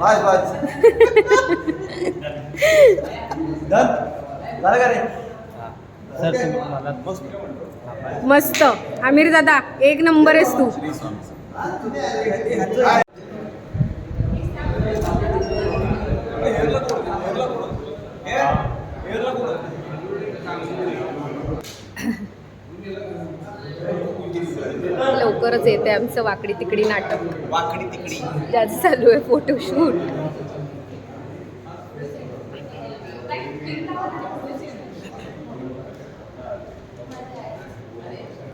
बस बस done झालं का रे sir तुम्ही मला मस्त आमिर दादा एक नंबर आहेस तू. लवकरच येते आमचं वाकडी तिकडी नाटक. वाकडी तिकडी त्याचं चालू आहे फोटोशूट.